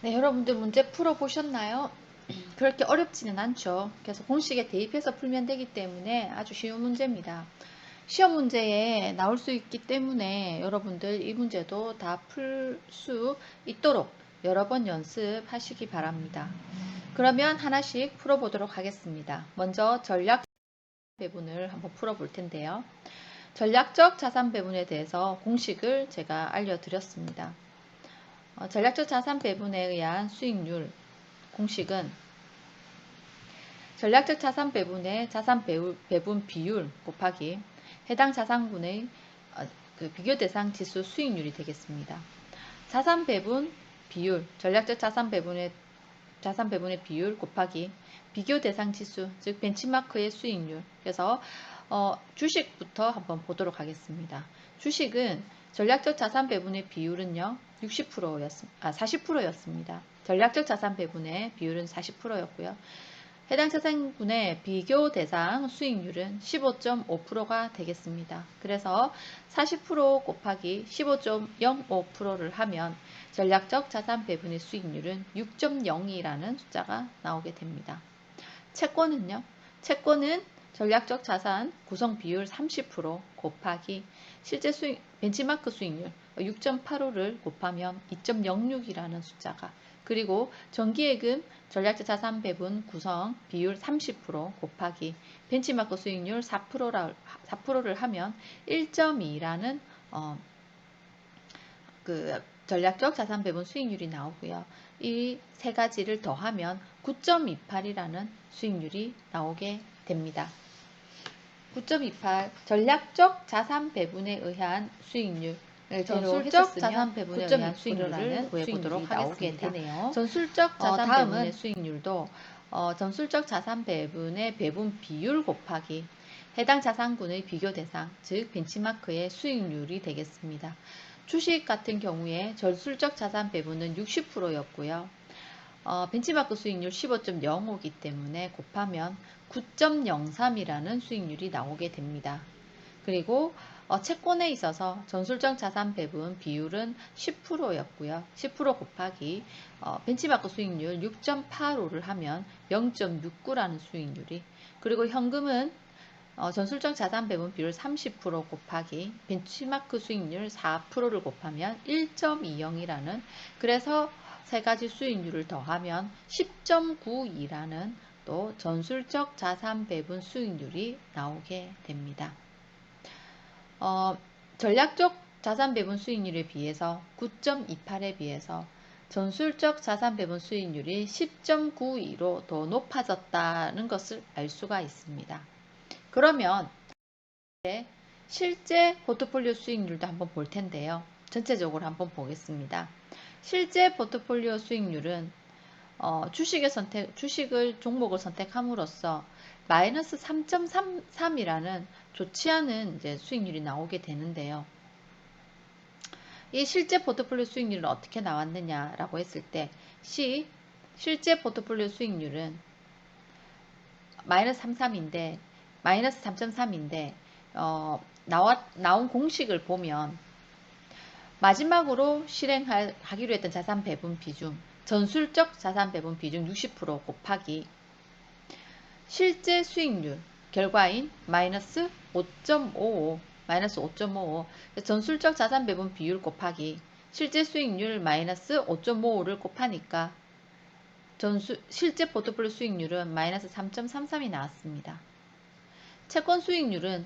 네, 여러분들 문제 풀어보셨나요? 그렇게 어렵지는 않죠. 그래서 공식에 대입해서 풀면 되기 때문에 아주 쉬운 문제입니다. 시험 문제에 나올 수 있기 때문에 여러분들 이 문제도 다 풀 수 있도록 여러 번 연습하시기 바랍니다. 그러면 하나씩 풀어보도록 하겠습니다. 먼저 전략 배분을 한번 풀어볼 텐데요. 전략적 자산 배분에 대해서 공식을 제가 알려드렸습니다. 전략적 자산 배분에 의한 수익률 공식은 전략적 자산 배분의 자산 배분 비율 곱하기 해당 자산군의 비교 대상 지수 수익률이 되겠습니다. 자산 배분 비율, 전략적 자산 배분의 비율 곱하기 비교 대상 지수, 즉 벤치마크의 수익률. 그래서 주식부터 한번 보도록 하겠습니다. 주식은 전략적 자산 배분의 비율은요 40%였습니다. 전략적 자산 배분의 비율은 40%였고요. 해당 자산군의 비교 대상 수익률은 15.5%가 되겠습니다. 그래서 40% 곱하기 15.05%를 하면 전략적 자산 배분의 수익률은 6.02라는 숫자가 나오게 됩니다. 채권은요? 채권은 전략적 자산 구성 비율 30% 곱하기 실제 벤치마크 수익률 6.85를 곱하면 2.06이라는 숫자가, 그리고 정기예금 전략적 자산 배분 구성 비율 30% 곱하기 벤치마크 수익률 4%를 하면 1.2라는 전략적 자산 배분 수익률이 나오고요. 이 세 가지를 더하면 9.28이라는 수익률이 나오게 됩니다. 9.28 전략적 자산 배분에 의한 수익률, 전술적 자산 배분에 의한 수익률을 구해보도록 하겠습니다. 전술적 자산 배분의 수익률도 전술적 자산 배분의 배분 비율 곱하기 해당 자산군의 비교 대상, 즉 벤치마크의 수익률이 되겠습니다. 주식 같은 경우에 전술적 자산 배분은 60%였고요. 벤치마크 수익률 15.05이기 때문에 곱하면 9.03이라는 수익률이 나오게 됩니다. 그리고 채권에 있어서 전술적 자산 배분 비율은 10%였고요. 10% 곱하기 벤치마크 수익률 6.85를 하면 0.69라는 수익률이, 그리고 현금은 전술적 자산 배분 비율 30% 곱하기 벤치마크 수익률 4%를 곱하면 1.20이라는, 그래서 세 가지 수익률을 더하면 10.92라는 또 전술적 자산 배분 수익률이 나오게 됩니다. 전략적 자산 배분 수익률에 비해서 9.28에 비해서 전술적 자산 배분 수익률이 10.92로 더 높아졌다는 것을 알 수가 있습니다. 그러면 실제 포트폴리오 수익률도 한번 볼 텐데요. 전체적으로 한번 보겠습니다. 실제 포트폴리오 수익률은 주식을 종목을 선택함으로써 마이너스 3.33이라는 좋지 않은 이제 수익률이 나오게 되는데요. 이 실제 포트폴리오 수익률은 어떻게 나왔느냐라고 했을 때 실제 포트폴리오 수익률은 마이너스 3.3인데 나온 공식을 보면 마지막으로 실행하기로 했던 자산 배분 비중, 전술적 자산 배분 비중 60% 곱하기 실제 수익률 결과인 마이너스 5.55, 전술적 자산 배분 비율 곱하기 실제 수익률 마이너스 5.55를 곱하니까 실제 포트폴리오 수익률은 마이너스 3.33이 나왔습니다. 채권 수익률은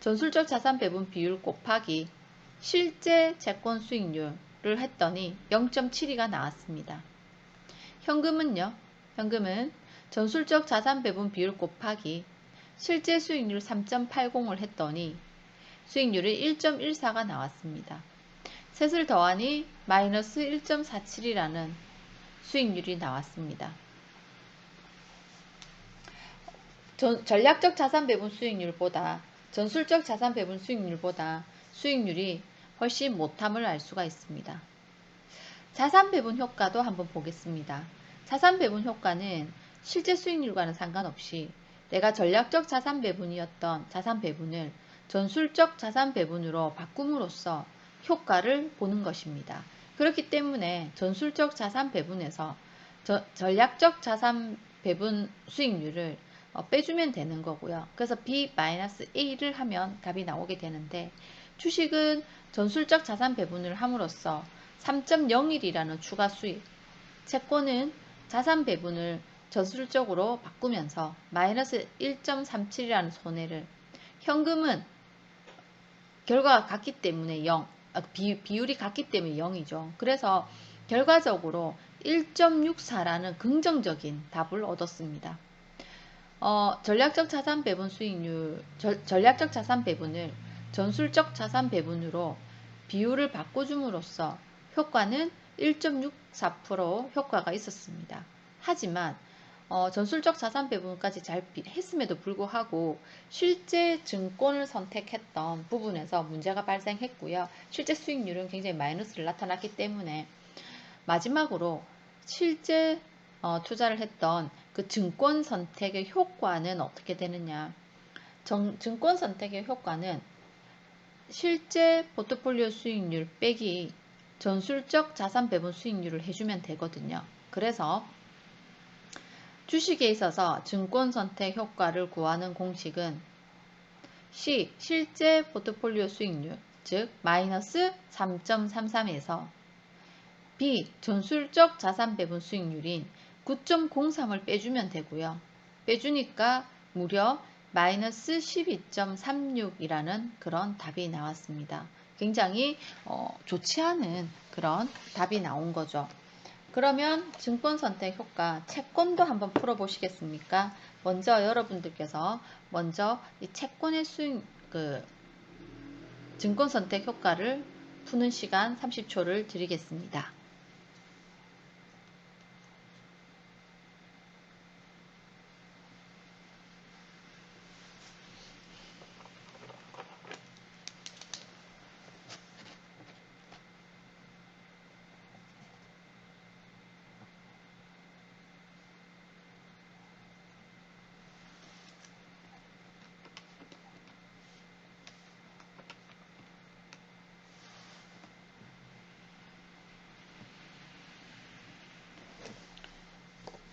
전술적 자산 배분 비율 곱하기 실제 채권 수익률을 했더니 0.72가 나왔습니다. 현금은요? 현금은 전술적 자산 배분 비율 곱하기 실제 수익률 3.80을 했더니 수익률이 1.14가 나왔습니다. 셋을 더하니 마이너스 1.47이라는 수익률이 나왔습니다. 전략적 자산 배분 수익률보다 전술적 자산 배분 수익률보다 수익률이 훨씬 못함을 알 수가 있습니다. 자산 배분 효과도 한번 보겠습니다. 자산 배분 효과는 실제 수익률과는 상관없이 내가 전략적 자산 배분이었던 자산 배분을 전술적 자산 배분으로 바꿈으로써 효과를 보는 것입니다. 그렇기 때문에 전술적 자산 배분에서 전략적 자산 배분 수익률을 빼주면 되는 거고요. 그래서 B-A를 하면 답이 나오게 되는데, 주식은 전술적 자산 배분을 함으로써 3.01이라는 추가 수익, 채권은 자산 배분을 전술적으로 바꾸면서 마이너스 1.37이라는 손해를, 현금은 결과가 같기 때문에 0, 비율이 같기 때문에 0이죠. 그래서 결과적으로 1.64라는 긍정적인 답을 얻었습니다. 전략적 자산 배분 수익률, 전략적 자산 배분을 전술적 자산 배분으로 비율을 바꿔줌으로써 효과는 1.64% 효과가 있었습니다. 하지만 전술적 자산 배분까지 잘 했음에도 불구하고 실제 증권을 선택했던 부분에서 문제가 발생했고요. 실제 수익률은 굉장히 마이너스를 나타났기 때문에 마지막으로 실제 투자를 했던 그 증권 선택의 효과는 어떻게 되느냐. 증권 선택의 효과는 실제 포트폴리오 수익률 빼기 전술적 자산 배분 수익률을 해주면 되거든요. 그래서 주식에 있어서 증권 선택 효과를 구하는 공식은 C. 실제 포트폴리오 수익률, 즉 마이너스 3.33에서 B. 전술적 자산 배분 수익률인 9.03을 빼주면 되고요. 빼주니까 무려 마이너스 12.36이라는 그런 답이 나왔습니다. 굉장히 좋지 않은 그런 답이 나온 거죠. 그러면 증권 선택 효과, 채권도 한번 풀어보시겠습니까? 먼저 여러분들께서 먼저 이 채권의 수익, 증권 선택 효과를 푸는 시간 30초를 드리겠습니다.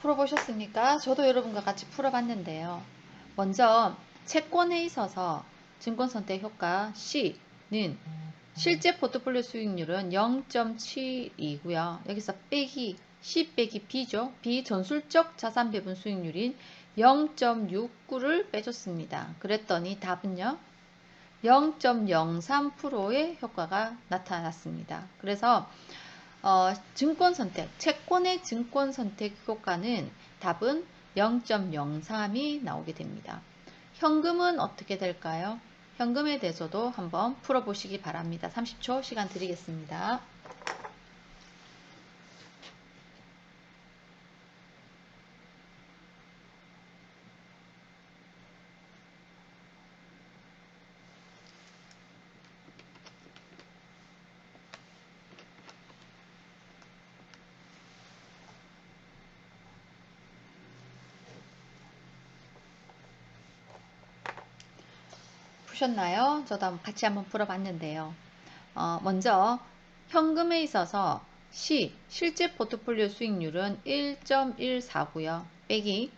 풀어보셨습니까? 저도 여러분과 같이 풀어봤는데요. 먼저 채권에 있어서 증권 선택 효과 C는 실제 포트폴리오 수익률은 0.7이고요. 여기서 빼기 C 빼기 B죠. B 전술적 자산 배분 수익률인 0.69를 빼줬습니다. 그랬더니 답은요. 0.03%의 효과가 나타났습니다. 그래서 증권 선택, 채권의 증권 선택 효과는 답은 0.03이 나오게 됩니다. 현금은 어떻게 될까요? 현금에 대해서도 한번 풀어보시기 바랍니다. 30초 시간 드리겠습니다. 푸셨나요? 저도 같이 한번 풀어봤는데요. 먼저 현금에 있어서 C, 실제 포트폴리오 수익률은 1.14고요. 빼기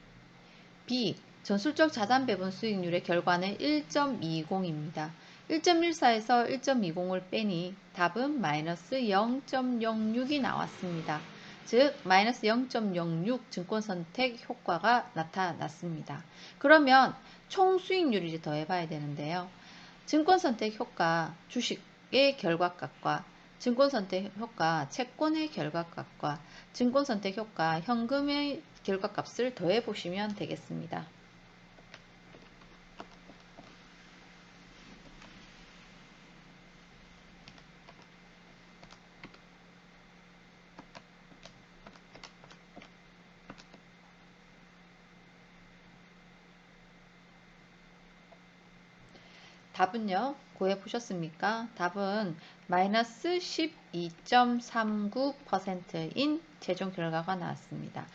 B, 전술적 자산 배분 수익률의 결과는 1.20입니다. 1.14에서 1.20을 빼니 답은 마이너스 0.06이 나왔습니다. 즉 마이너스 0.06 증권 선택 효과가 나타났습니다. 그러면 총 수익률을 이제 더해봐야 되는데요. 증권 선택 효과 주식의 결과값과 증권 선택 효과 채권의 결과값과 증권 선택 효과 현금의 결과값을 더해 보시면 되겠습니다. 답은요, 구해 보셨습니까? 답은 마이너스 12.39%인 최종 결과가 나왔습니다.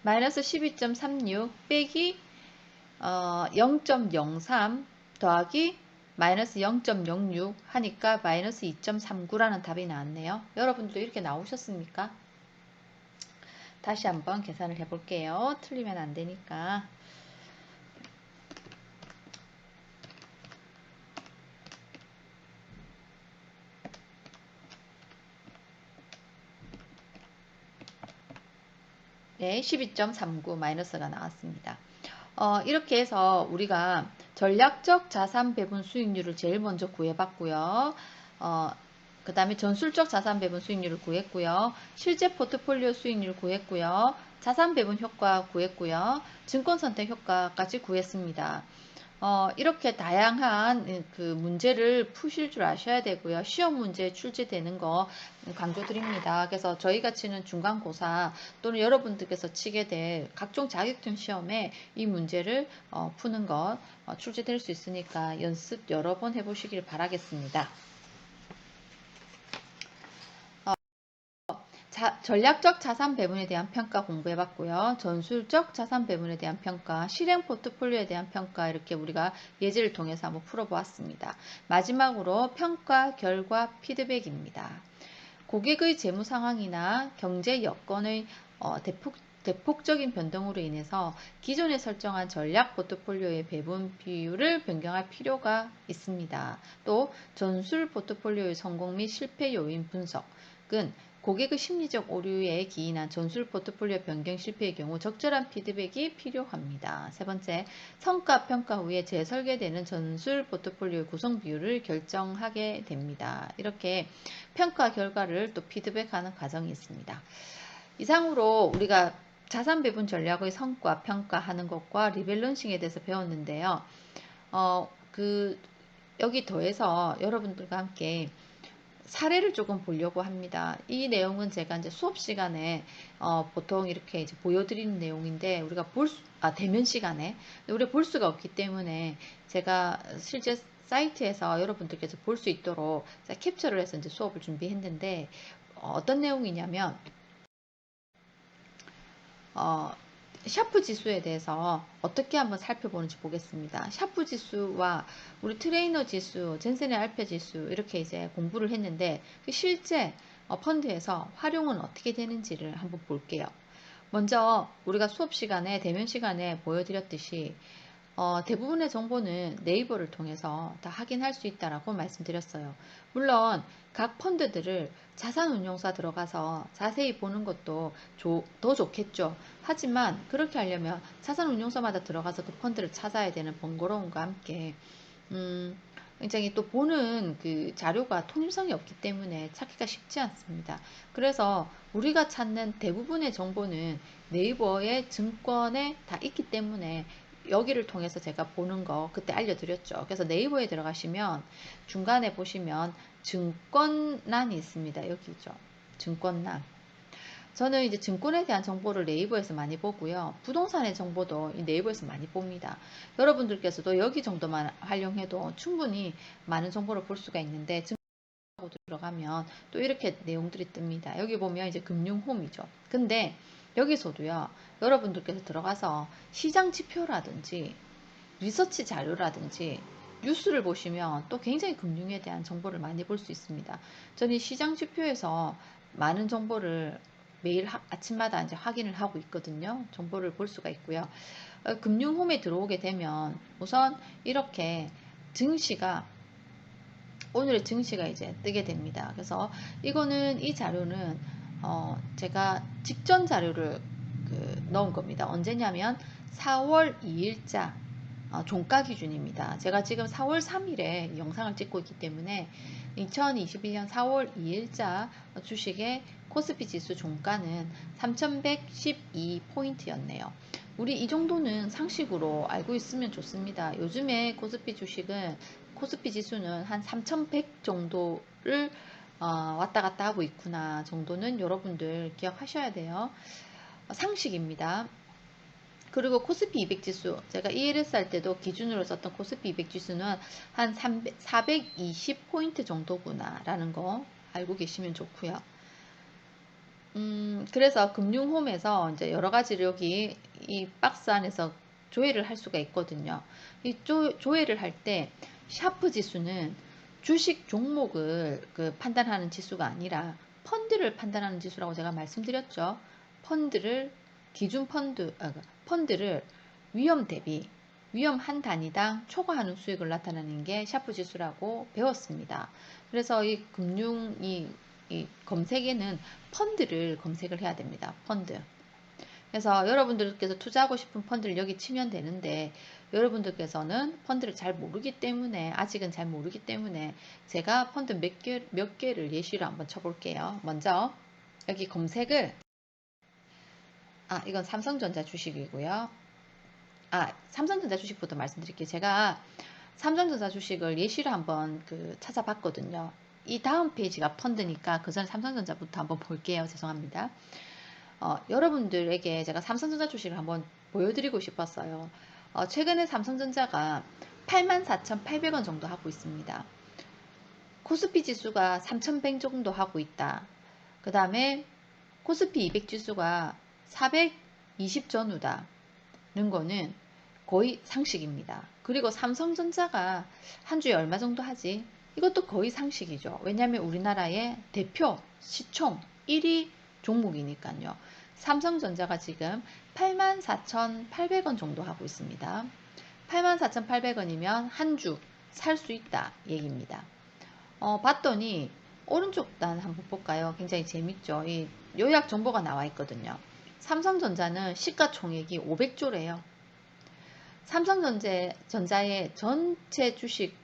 마이너스 12.36 빼기 0.03 더하기 마이너스 0.06 하니까 마이너스 2.39라는 답이 나왔네요. 여러분도 이렇게 나오셨습니까? 다시 한번 계산을 해볼게요. 틀리면 안 되니까. 네, 12.39 마이너스가 나왔습니다. 이렇게 해서 우리가 전략적 자산 배분 수익률을 제일 먼저 구해봤고요. 그 다음에 전술적 자산 배분 수익률을 구했고요. 실제 포트폴리오 수익률 구했고요. 자산 배분 효과 구했고요. 증권 선택 효과까지 구했습니다. 이렇게 다양한 그 문제를 푸실 줄 아셔야 되고요. 시험 문제 출제되는 거 강조드립니다. 그래서 저희가 치는 중간고사 또는 여러분들께서 치게 될 각종 자격증 시험에 이 문제를 푸는 것 출제될 수 있으니까 연습 여러 번 해보시길 바라겠습니다. 전략적 자산 배분에 대한 평가 공부해봤고요. 전술적 자산 배분에 대한 평가, 실행 포트폴리오에 대한 평가 이렇게 우리가 예제를 통해서 한번 풀어보았습니다. 마지막으로 평가, 결과, 피드백입니다. 고객의 재무 상황이나 경제 여건의 대폭적인 변동으로 인해서 기존에 설정한 전략 포트폴리오의 배분 비율을 변경할 필요가 있습니다. 또 전술 포트폴리오의 성공 및 실패 요인 분석은 고객의 심리적 오류에 기인한 전술 포트폴리오 변경 실패의 경우 적절한 피드백이 필요합니다. 세 번째, 성과 평가 후에 재설계되는 전술 포트폴리오 구성 비율을 결정하게 됩니다. 이렇게 평가 결과를 또 피드백하는 과정이 있습니다. 이상으로 우리가 자산 배분 전략의 성과 평가하는 것과 리밸런싱에 대해서 배웠는데요. 여기 더해서 여러분들과 함께 사례를 조금 보려고 합니다. 이 내용은 제가 이제 수업 시간에 보통 이렇게 이제 보여드리는 내용인데 우리가 대면 시간에 우리가 볼 수가 없기 때문에 제가 실제 사이트에서 여러분들께서 볼 수 있도록 캡처를 해서 이제 수업을 준비했는데 어떤 내용이냐면 샤프 지수에 대해서 어떻게 한번 살펴보는지 보겠습니다. 샤프 지수와 우리 트레이너 지수, 젠센의 알파 지수 이렇게 이제 공부를 했는데 실제 펀드에서 활용은 어떻게 되는지를 한번 볼게요. 먼저 우리가 수업 시간에 대면 시간에 보여드렸듯이 대부분의 정보는 네이버를 통해서 다 확인할 수 있다라고 말씀드렸어요. 물론 각 펀드들을 자산운용사 들어가서 자세히 보는 것도 더 좋겠죠. 하지만 그렇게 하려면 자산운용사마다 들어가서 그 펀드를 찾아야 되는 번거로움과 함께 굉장히 또 보는 그 자료가 통일성이 없기 때문에 찾기가 쉽지 않습니다. 그래서 우리가 찾는 대부분의 정보는 네이버의 증권에 다 있기 때문에 여기를 통해서 제가 보는 거 그때 알려드렸죠. 그래서 네이버에 들어가시면 중간에 보시면 증권란이 있습니다. 여기죠. 증권란. 저는 이제 증권에 대한 정보를 네이버에서 많이 보고요. 부동산의 정보도 이 네이버에서 많이 봅니다. 여러분들께서도 여기 정도만 활용해도 충분히 많은 정보를 볼 수가 있는데 증권하고 들어가면 또 이렇게 내용들이 뜹니다. 여기 보면 이제 금융홈이죠. 근데 여기서도요. 여러분들께서 들어가서 시장 지표라든지 리서치 자료라든지 뉴스를 보시면 또 굉장히 금융에 대한 정보를 많이 볼 수 있습니다. 저는 시장 지표에서 많은 정보를 매일 아침마다 이제 확인을 하고 있거든요. 정보를 볼 수가 있고요. 금융홈에 들어오게 되면 우선 이렇게 증시가 오늘의 증시가 이제 뜨게 됩니다. 그래서 이 자료는 제가 직전 자료를 넣은 겁니다. 언제냐면 4월 2일자 종가 기준입니다. 제가 지금 4월 3일에 영상을 찍고 있기 때문에 2021년 4월 2일자 주식의 코스피 지수 종가는 3112포인트였네요. 우리 이 정도는 상식으로 알고 있으면 좋습니다. 요즘에 코스피 지수는 한 3100 정도를 왔다 갔다 하고 있구나 정도는 여러분들 기억하셔야 돼요. 상식입니다. 그리고 코스피 200 지수, 제가 ELS 할 때도 기준으로 썼던 코스피 200 지수는 한 420포인트 정도구나 라는 거 알고 계시면 좋고요. 그래서 금융홈에서 이제 여러 가지를 여기 이 박스 안에서 조회를 할 수가 있거든요. 이 조회를 할 때 샤프 지수는 주식 종목을 판단하는 지수가 아니라 펀드를 판단하는 지수라고 제가 말씀드렸죠. 펀드를 기준 펀드를 위험 대비 위험 한 단위당 초과하는 수익을 나타내는 게 샤프 지수라고 배웠습니다. 그래서 이 검색에는 펀드를 검색을 해야 됩니다. 펀드. 그래서 여러분들께서 투자하고 싶은 펀드를 여기 치면 되는데, 여러분들께서는 펀드를 잘 모르기 때문에, 아직은 잘 모르기 때문에 제가 펀드 몇 개를 예시로 한번 쳐볼게요. 먼저 여기 검색을, 이건 삼성전자 주식이고요. 삼성전자 주식부터 말씀드릴게요. 제가 삼성전자 주식을 예시로 한번 찾아봤거든요. 이 다음 페이지가 펀드니까 그 전에 삼성전자부터 한번 볼게요. 죄송합니다. 여러분들에게 제가 삼성전자 주식을 한번 보여드리고 싶었어요. 최근에 삼성전자가 84,800원 정도 하고 있습니다. 코스피 지수가 3,100 정도 하고 있다. 그 다음에 코스피 200 지수가 420 전후다. 는 거는 거의 상식입니다. 그리고 삼성전자가 한 주에 얼마 정도 하지? 이것도 거의 상식이죠. 왜냐하면 우리나라의 대표 시총 1위 종목이니까요. 삼성전자가 지금 84,800원 정도 하고 있습니다. 84,800원이면 한 주 살 수 있다 얘기입니다. 봤더니 오른쪽 단 한번 볼까요? 굉장히 재밌죠. 이 요약 정보가 나와 있거든요. 삼성전자는 시가총액이 500조래요. 삼성전자의 전체 주식의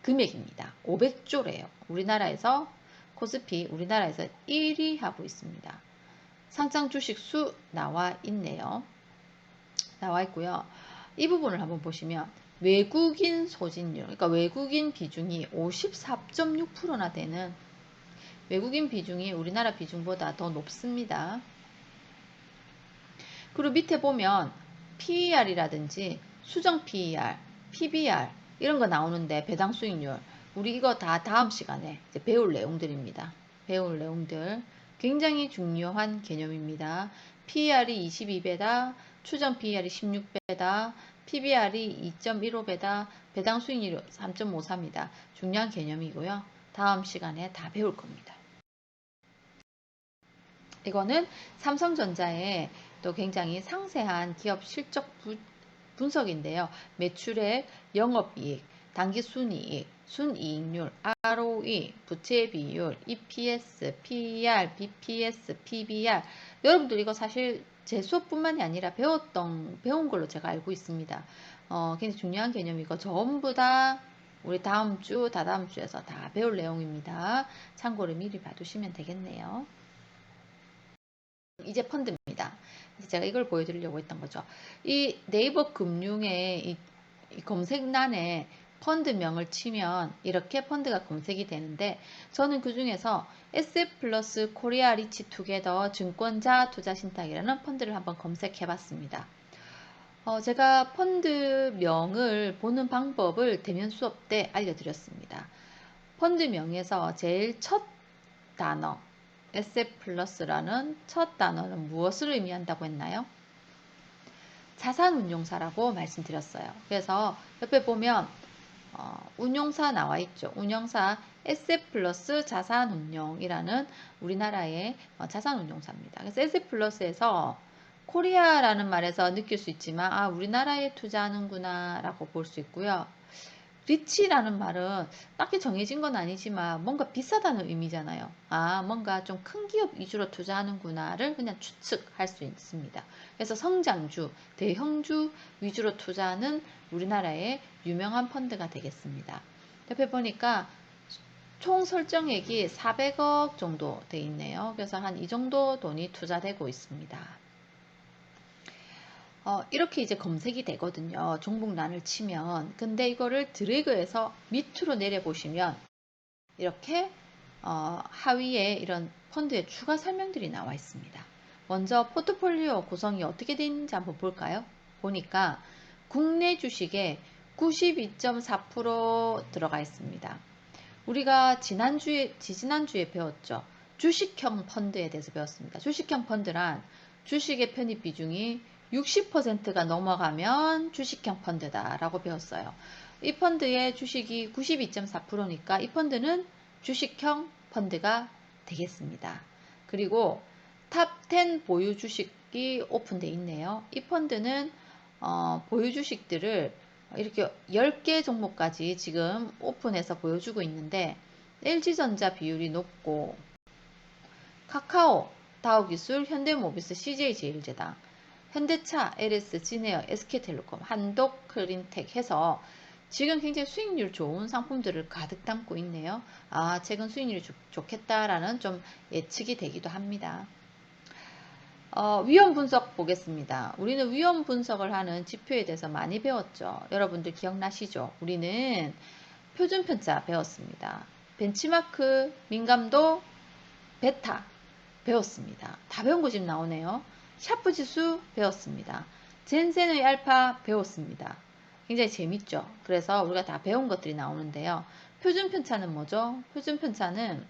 금액입니다. 500조래요. 우리나라에서 코스피 우리나라에서 1위 하고 있습니다. 상장 주식 수 나와 있네요. 나와 있고요. 이 부분을 한번 보시면 외국인 소진율, 그러니까 외국인 비중이 54.6%나 되는, 외국인 비중이 우리나라 비중보다 더 높습니다. 그리고 밑에 보면 PER이라든지 수정 PER, PBR 이런 거 나오는데, 배당 수익률, 우리 이거 다 다음 시간에 이제 배울 내용들입니다. 배울 내용들 굉장히 중요한 개념입니다. PER이 22배다, 추정 PER이 16배다, PBR이 2.15배다, 배당 수익률이 3.53이다. 중요한 개념이고요. 다음 시간에 다 배울 겁니다. 이거는 삼성전자의 또 굉장히 상세한 기업 실적 분석인데요. 매출액, 영업이익, 당기순이익, 순이익률, ROE, 부채 비율, EPS, PER, BPS, PBR. 여러분들 이거 사실 제 수업뿐만이 아니라 배운 걸로 제가 알고 있습니다. 굉장히 중요한 개념이고 전부 다 우리 다음 주, 다다음 주에서 다 배울 내용입니다. 참고를 미리 봐두시면 되겠네요. 이제 펀드입니다. 제가 이걸 보여드리려고 했던 거죠. 이 네이버 금융의 이 검색란에 펀드명을 치면 이렇게 펀드가 검색이 되는데, 저는 그 중에서 SF 플러스 코리아 리치 투게더 증권자 투자 신탁이라는 펀드를 한번 검색해 봤습니다. 제가 펀드명을 보는 방법을 대면 수업 때 알려드렸습니다. 펀드명에서 제일 첫 단어 SF 플러스라는 첫 단어는 무엇을 의미한다고 했나요? 자산운용사라고 말씀드렸어요. 그래서 옆에 보면 운용사 나와 있죠. 운용사 SF 플러스 자산운용이라는 우리나라의 자산운용사입니다. 그래서 SF 플러스에서 코리아라는 말에서 느낄 수 있지만 우리나라에 투자하는구나 라고 볼 수 있고요. 리치라는 말은 딱히 정해진 건 아니지만 뭔가 비싸다는 의미잖아요. 뭔가 좀 큰 기업 위주로 투자하는구나를 그냥 추측할 수 있습니다. 그래서 성장주, 대형주 위주로 투자하는 우리나라의 유명한 펀드가 되겠습니다. 옆에 보니까 총 설정액이 400억 정도 돼 있네요. 그래서 한 이 정도 돈이 투자되고 있습니다. 이렇게 이제 검색이 되거든요. 종목란을 치면. 근데 이거를 드래그해서 밑으로 내려보시면 이렇게 하위에 이런 펀드의 추가 설명들이 나와 있습니다. 먼저 포트폴리오 구성이 어떻게 되어 있는지 한번 볼까요? 보니까 국내 주식에 92.4% 들어가 있습니다. 우리가 지지난주에 배웠죠. 주식형 펀드에 대해서 배웠습니다. 주식형 펀드란 주식의 편입 비중이 60%가 넘어가면 주식형 펀드다 라고 배웠어요. 이 펀드의 주식이 92.4%니까 이 펀드는 주식형 펀드가 되겠습니다. 그리고 탑 10 보유 주식이 오픈되어 있네요. 이 펀드는 보유 주식들을 이렇게 10개 종목까지 지금 오픈해서 보여주고 있는데 LG전자 비율이 높고 카카오, 다우기술, 현대모비스, CJ제일제당, 현대차, LS, 진에어, SK텔레콤, 한독, 크린텍 해서 지금 굉장히 수익률 좋은 상품들을 가득 담고 있네요. 아, 최근 수익률이 좋겠다라는 좀 예측이 되기도 합니다. 위험 분석 보겠습니다. 우리는 위험 분석을 하는 지표에 대해서 많이 배웠죠. 여러분들 기억나시죠? 우리는 표준 편차 배웠습니다. 벤치마크, 민감도, 베타 배웠습니다. 다 배운 거 지금 나오네요. 샤프 지수 배웠습니다. 젠센의 알파 배웠습니다. 굉장히 재밌죠. 그래서 우리가 다 배운 것들이 나오는데요. 표준 편차는 뭐죠? 표준 편차는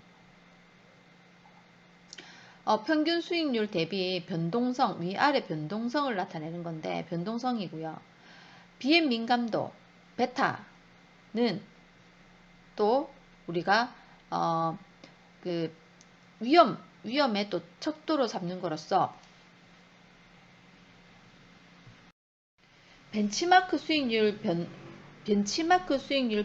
평균 수익률 대비 변동성, 위아래 변동성을 나타내는 건데 변동성이고요. 비행 민감도, 베타는 또 우리가 그 위험의 또 척도로 잡는 거로서 벤치마크 수익률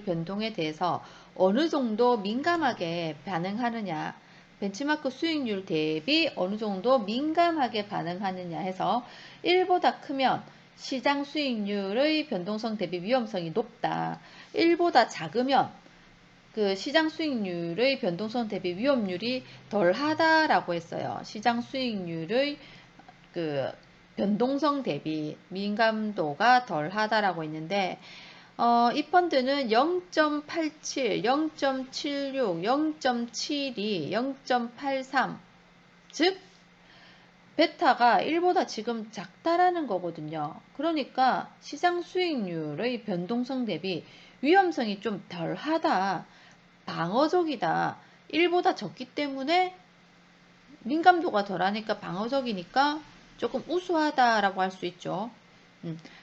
변동에 대해서 어느 정도 민감하게 반응하느냐, 벤치마크 수익률 대비 어느 정도 민감하게 반응하느냐 해서 1보다 크면 시장 수익률의 변동성 대비 위험성이 높다. 1보다 작으면 그 시장 수익률의 변동성 대비 위험률이 덜하다라고 했어요. 시장 수익률의 그 변동성 대비 민감도가 덜하다라고 했는데 이 펀드는 0.87, 0.76, 0.72, 0.83 즉 베타가 1보다 지금 작다라는 거거든요. 그러니까 시장 수익률의 변동성 대비 위험성이 좀 덜하다. 방어적이다. 1보다 적기 때문에 민감도가 덜하니까 방어적이니까 조금 우수하다라고 할 수 있죠.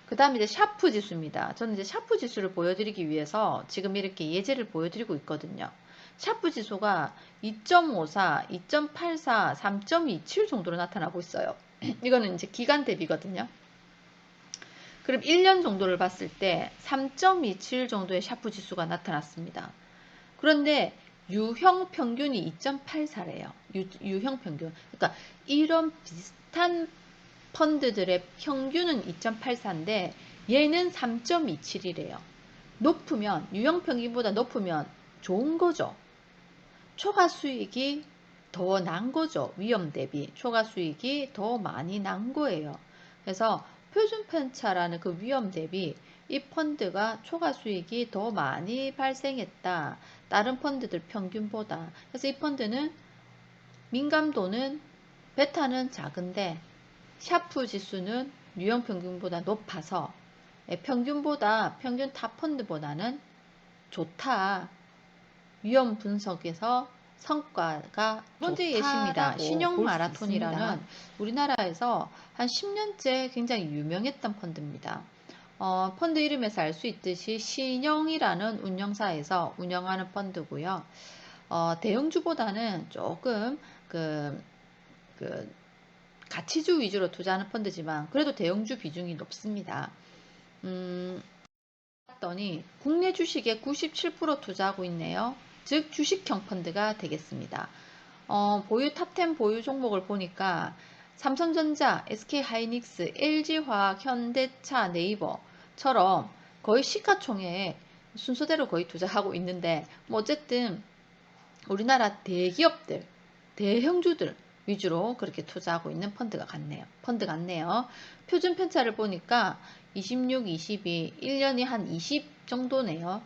그 다음에 이제 샤프 지수입니다. 저는 이제 샤프 지수를 보여드리기 위해서 지금 이렇게 예제를 보여드리고 있거든요. 샤프 지수가 2.54, 2.84, 3.27 정도로 나타나고 있어요. 이거는 이제 기간 대비거든요. 그럼 1년 정도를 봤을 때 3.27 정도의 샤프 지수가 나타났습니다. 그런데 유형 평균이 2.84래요. 유형 평균. 그러니까 이런 비슷한 펀드들의 평균은 2.84인데 얘는 3.27이래요. 높으면 유형 평균보다 높으면 좋은 거죠. 초과 수익이 더 난 거죠. 위험 대비 초과 수익이 더 많이 난 거예요. 그래서 표준 편차라는 그 위험 대비 이 펀드가 초과 수익이 더 많이 발생했다. 다른 펀드들 평균보다. 그래서 이 펀드는 민감도는 베타는 작은데 샤프 지수는 유형 평균보다 높아서 평균 탑 펀드보다는 좋다. 위험 분석에서 성과가 두 번째 예시입니다. 신영 마라톤이라는 우리나라에서 한 10년째 굉장히 유명했던 펀드입니다. 펀드 이름에서 알 수 있듯이 신영이라는 운영사에서 운영하는 펀드고요. 대형주보다는 조금 가치주 위주로 투자하는 펀드지만 그래도 대형주 비중이 높습니다. 봤더니 국내 주식에 97% 투자하고 있네요. 즉 주식형 펀드가 되겠습니다. 보유 탑10 보유 종목을 보니까 삼성전자, SK하이닉스, LG화학, 현대차, 네이버처럼 거의 시가총액 순서대로 거의 투자하고 있는데 뭐 어쨌든 우리나라 대기업들, 대형주들 위주로 그렇게 투자하고 있는 펀드 같네요. 표준 편차를 보니까 26, 22, 1년이 한 20 정도네요.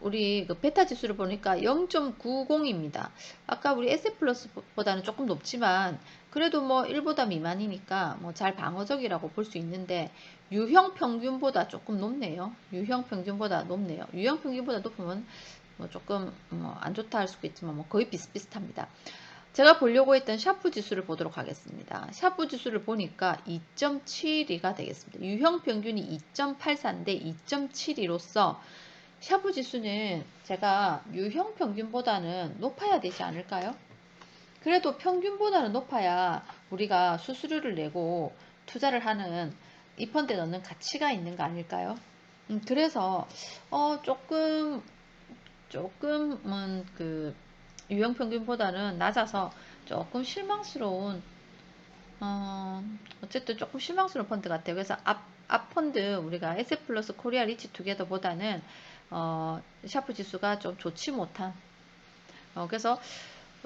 우리 그 베타 지수를 보니까 0.90입니다. 아까 우리 S+보다는 조금 높지만 그래도 뭐 1보다 미만이니까 뭐 잘 방어적이라고 볼 수 있는데 유형 평균보다 조금 높네요. 유형 평균보다 높으면 뭐 조금 안 좋다 할 수도 있지만 뭐 거의 비슷비슷합니다. 제가 보려고 했던 샤프 지수를 보도록 하겠습니다. 샤프 지수를 보니까 2.72가 되겠습니다. 유형 평균이 2.84인데 2.72로서 샤프 지수는 제가 유형 평균보다는 높아야 되지 않을까요? 그래도 평균보다는 높아야 우리가 수수료를 내고 투자를 하는 이 펀드에 넣는 가치가 있는 거 아닐까요? 그래서 조금은 그 유형 평균보다는 낮아서 조금 실망스러운 어쨌든 조금 실망스러운 펀드 같아요. 그래서 앞 펀드 우리가 SF 플러스 코리아 리치 투게더보다는 샤프 지수가 좀 좋지 못한 그래서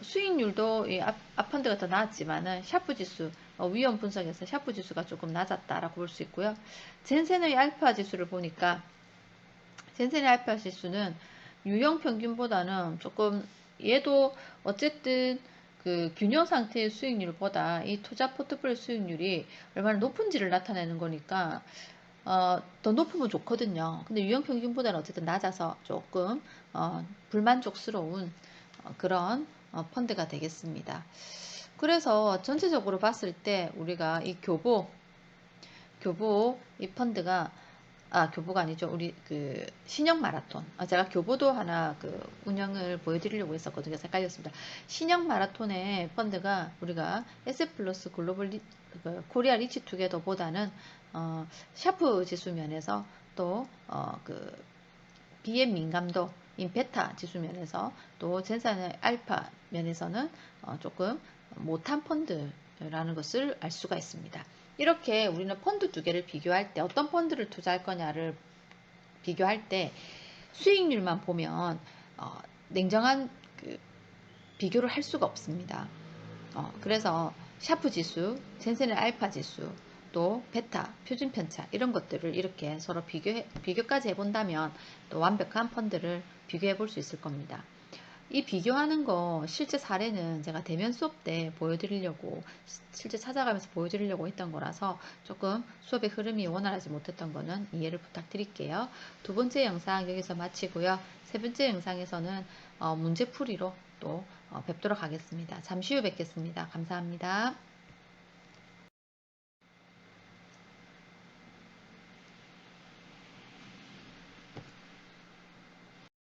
수익률도 이 앞 펀드가 더 나았지만은 샤프 지수 위험 분석에서 샤프 지수가 조금 낮았다라고 볼 수 있고요. 젠센의 알파 지수를 보니까 젠센의 알파 지수는 유형 평균보다는 조금 얘도 어쨌든 그 균형 상태의 수익률보다 이 투자 포트폴리오 수익률이 얼마나 높은지를 나타내는 거니까 더 높으면 좋거든요. 근데 유형 평균보다는 어쨌든 낮아서 조금 불만족스러운 그런 펀드가 되겠습니다. 그래서 전체적으로 봤을 때 우리가 이 교보 이 펀드가 교보가 아니죠. 우리 그 신형 마라톤. 제가 교보도 하나 그 운영을 보여드리려고 했었거든요. 그래서 헷갈렸습니다. 신형 마라톤의 펀드가 우리가 SF 플러스 글로벌 코리아 리치 투게더보다는 샤프 지수 면에서 또 그 BM 민감도 인 베타 지수 면에서 또 젠산의 알파 면에서는 조금 못한 펀드라는 것을 알 수가 있습니다. 이렇게 우리는 펀드 두 개를 비교할 때 어떤 펀드를 투자할 거냐를 비교할 때 수익률만 보면 냉정한 그 비교를 할 수가 없습니다. 그래서 샤프 지수, 젠센의 알파 지수, 또 베타, 표준 편차 이런 것들을 이렇게 서로 비교까지 해본다면 또 완벽한 펀드를 비교해 볼 수 있을 겁니다. 이 비교하는 거 실제 사례는 제가 대면 수업 때 보여드리려고 실제 찾아가면서 보여드리려고 했던 거라서 조금 수업의 흐름이 원활하지 못했던 거는 이해를 부탁드릴게요. 두 번째 영상 여기서 마치고요. 세 번째 영상에서는 문제풀이로 또 뵙도록 하겠습니다. 잠시 후 뵙겠습니다. 감사합니다.